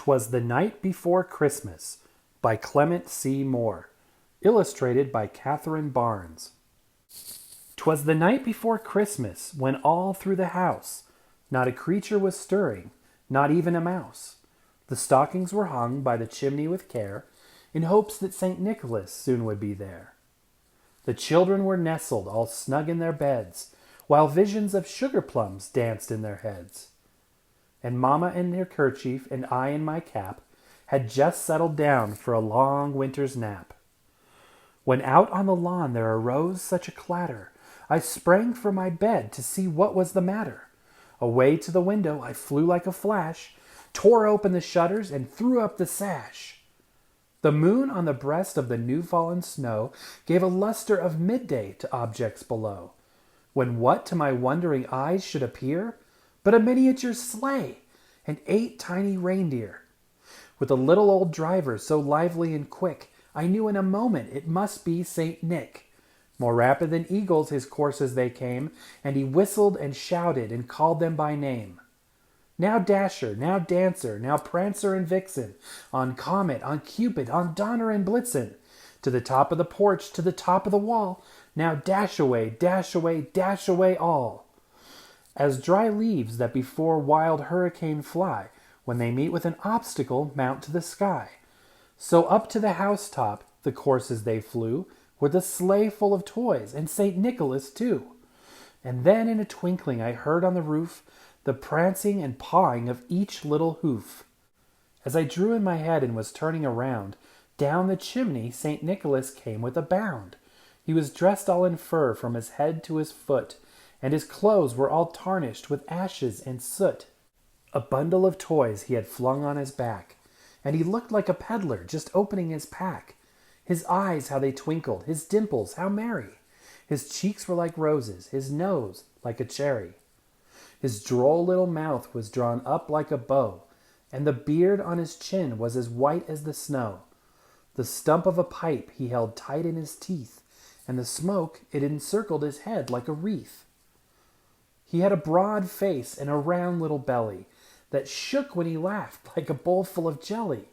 'Twas the Night Before Christmas by Clement C. Moore. Illustrated by Catherine Barnes. 'Twas the night before Christmas, when all through the house not a creature was stirring, not even a mouse. The stockings were hung by the chimney with care, in hopes that St. Nicholas soon would be there. The children were nestled all snug in their beds, while visions of sugar plums danced in their heads. And Mamma in her kerchief and I in my cap had just settled down for a long winter's nap. When out on the lawn there arose such a clatter, I sprang from my bed to see what was the matter. Away to the window I flew like a flash, tore open the shutters and threw up the sash. The moon on the breast of the new-fallen snow gave a luster of midday to objects below, when what to my wondering eyes should appear but a miniature sleigh and 8 tiny reindeer. With a little old driver so lively and quick, I knew in a moment it must be St. Nick. More rapid than eagles his courses they came, and he whistled and shouted and called them by name. Now Dasher, now Dancer, now Prancer and Vixen, on Comet, on Cupid, on Donner and Blitzen, to the top of the porch, to the top of the wall, now dash away, dash away, dash away all. As dry leaves that before wild hurricane fly, when they meet with an obstacle, mount to the sky, so up to the housetop the courses they flew, with a sleigh full of toys, and St. Nicholas too. And then in a twinkling I heard on the roof the prancing and pawing of each little hoof. As I drew in my head and was turning around, down the chimney St. Nicholas came with a bound. He was dressed all in fur from his head to his foot, and his clothes were all tarnished with ashes and soot. A bundle of toys he had flung on his back, and he looked like a peddler just opening his pack. His eyes, how they twinkled, his dimples, how merry! His cheeks were like roses, his nose like a cherry. His droll little mouth was drawn up like a bow, and the beard on his chin was as white as the snow. The stump of a pipe he held tight in his teeth, and the smoke, it encircled his head like a wreath. He had a broad face and a round little belly that shook when he laughed like a bowl full of jelly.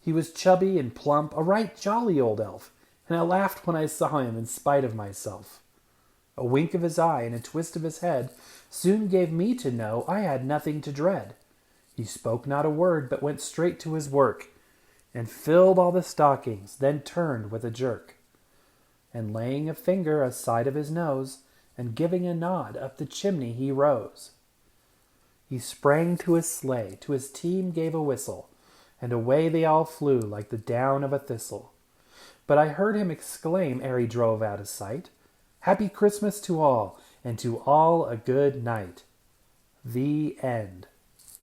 He was chubby and plump, a right jolly old elf, and I laughed when I saw him in spite of myself. A wink of his eye and a twist of his head soon gave me to know I had nothing to dread. He spoke not a word, but went straight to his work, and filled all the stockings, then turned with a jerk. And laying a finger aside of his nose, and giving a nod, up the chimney he rose. He sprang to his sleigh, to his team gave a whistle, and away they all flew like the down of a thistle. But I heard him exclaim ere he drove out of sight, "Happy Christmas to all, and to all a good night." The end.